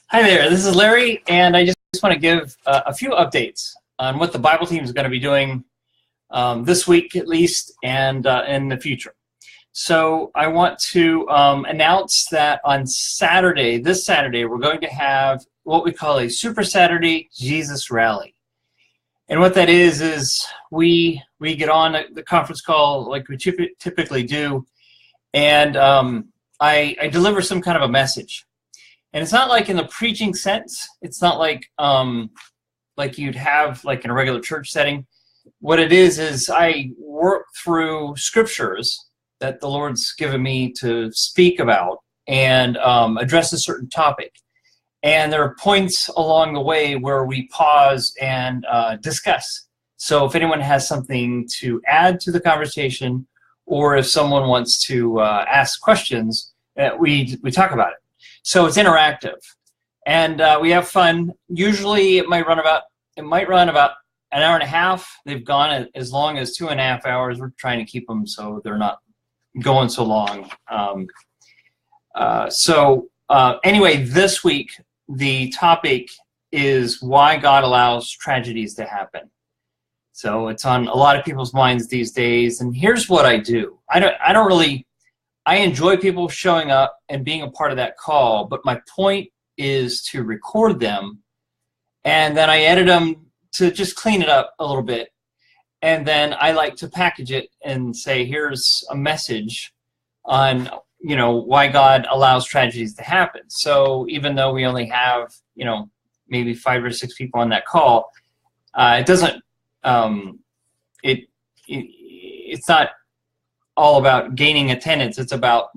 Hi there, this is Larry, and I just want to give a few updates on what the Bible team is going to be doing this week at least, and in the future. So I want to announce that on Saturday, this Saturday, we're going to have what we call a Super Saturday Jesus Rally. And what that is we get on the conference call like we typically do, and I deliver some kind of a message. And it's not like in the preaching sense. It's not like you'd have like in a regular church setting. What it is I work through scriptures that the Lord's given me to speak about and address a certain topic. And there are points along the way where we pause and discuss. So if anyone has something to add to the conversation, or if someone wants to ask questions, we talk about it. So it's interactive, and we have fun. Usually it might run about an hour and a half. They've gone as long as 2.5 hours. We're trying to keep them so they're not going so long. Anyway, this week the topic is why God allows tragedies to happen. So it's on a lot of people's minds these days. And here's what I do. I enjoy people showing up and being a part of that call, but my point is to record them, and then I edit them to just clean it up a little bit. And then I like to package it and say, here's a message on, why God allows tragedies to happen. So even though we only have, maybe 5 or 6 people on that call, it doesn't, it's not all about gaining attendance. It's about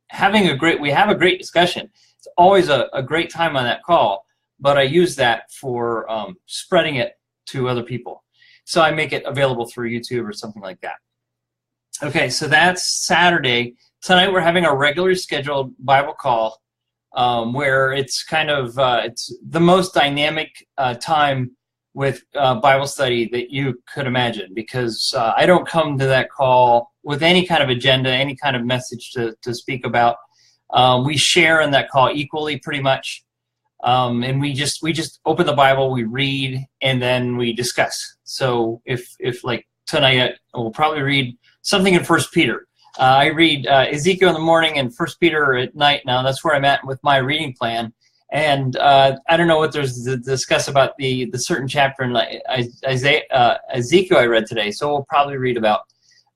having we have a great discussion. It's always a great time on that call, but I use that for spreading it to other people. So I make it available through YouTube or something like that. Okay, so that's Saturday. Tonight we're having a regularly scheduled Bible call where it's kind of it's the most dynamic time with Bible study that you could imagine, because I don't come to that call with any kind of agenda, any kind of message to speak about. We share in that call equally, pretty much, and we just open the Bible, we read, and then we discuss. So if like tonight, we'll probably read something in 1 Peter. I read Ezekiel in the morning and 1 Peter at night. Now that's where I'm at with my reading plan. And I don't know what there's to discuss about the certain chapter in Ezekiel I read today. So we'll probably read about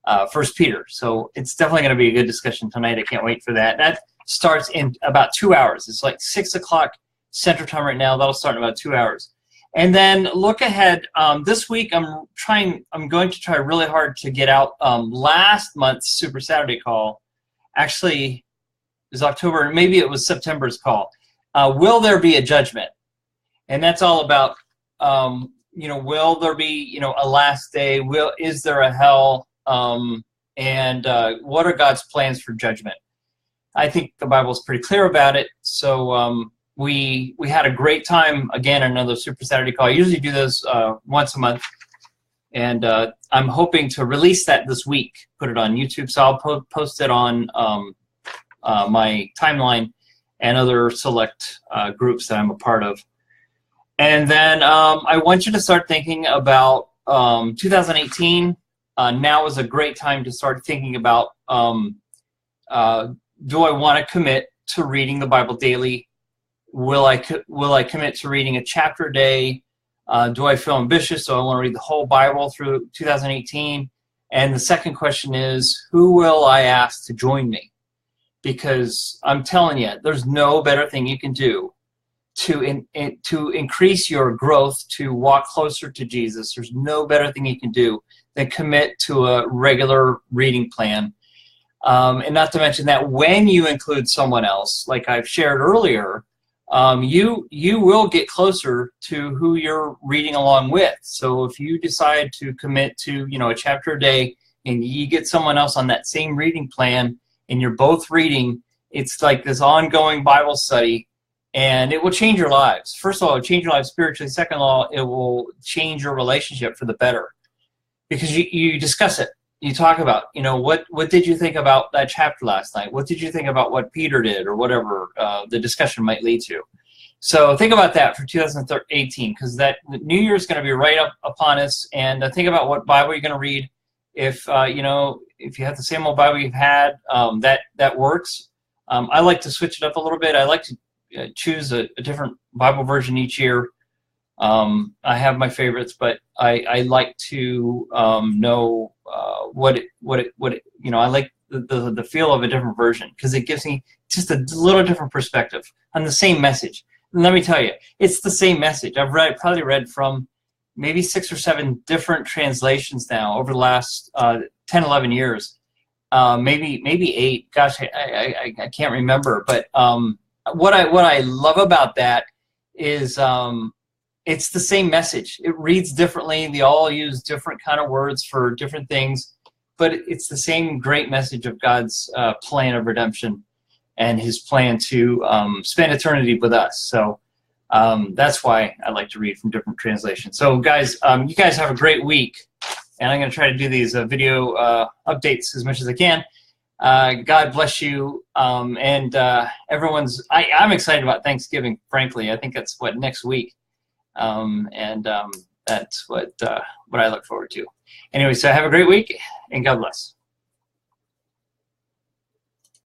1 Peter. So it's definitely going to be a good discussion tonight. I can't wait for that. That starts in about 2 hours. It's like 6 o'clock Central Time right now. That'll start in about 2 hours. And then look ahead. This week I'm going to try really hard to get out last month's Super Saturday call. Actually, it was October. Maybe it was September's call. Will there be a judgment? And that's all about, will there be, a last day? Is there a hell? And what are God's plans for judgment? I think the Bible is pretty clear about it. So we had a great time, again, another Super Saturday call. I usually do those once a month. And I'm hoping to release that this week, put it on YouTube. So I'll post it on my timeline and other select groups that I'm a part of. And then I want you to start thinking about 2018. Now is a great time to start thinking about, do I want to commit to reading the Bible daily? Will I commit to reading a chapter a day? Do I feel ambitious? So I want to read the whole Bible through 2018? And the second question is, who will I ask to join me? Because I'm telling you, there's no better thing you can do to increase your growth, to walk closer to Jesus. There's no better thing you can do than commit to a regular reading plan. And not to mention that when you include someone else, like I've shared earlier, you will get closer to who you're reading along with. So if you decide to commit to a chapter a day, and you get someone else on that same reading plan, and you're both reading, it's like this ongoing Bible study, and it will change your lives. First of all, it will change your life spiritually. Second of all, it will change your relationship for the better, because you discuss it. you talk about, you know, what did you think about that chapter last night? What did you think about what Peter did, or whatever the discussion might lead to? So think about that for 2018, because that New Year is going to be right up upon us. And think about what Bible you're going to read. If you know, if you have the same old Bible you've had, that works. I like to switch it up a little bit. I like to choose a different Bible version each year. I have my favorites, but I like to know what it you know. I like the feel of a different version, because it gives me just a little different perspective on the same message. And let me tell you, it's the same message. I've probably read from maybe 6 or 7 different translations now over the last 10, 11 years. Maybe 8. Gosh, I can't remember. But what I love about that is it's the same message. It reads differently. They all use different kind of words for different things, but it's the same great message of God's plan of redemption and His plan to spend eternity with us. So that's why I like to read from different translations. So guys, you guys have a great week, and I'm going to try to do these video updates as much as I can. God bless you, and everyone's. I'm excited about Thanksgiving. Frankly, I think that's next week, and that's what I look forward to. Anyway, so have a great week, and God bless.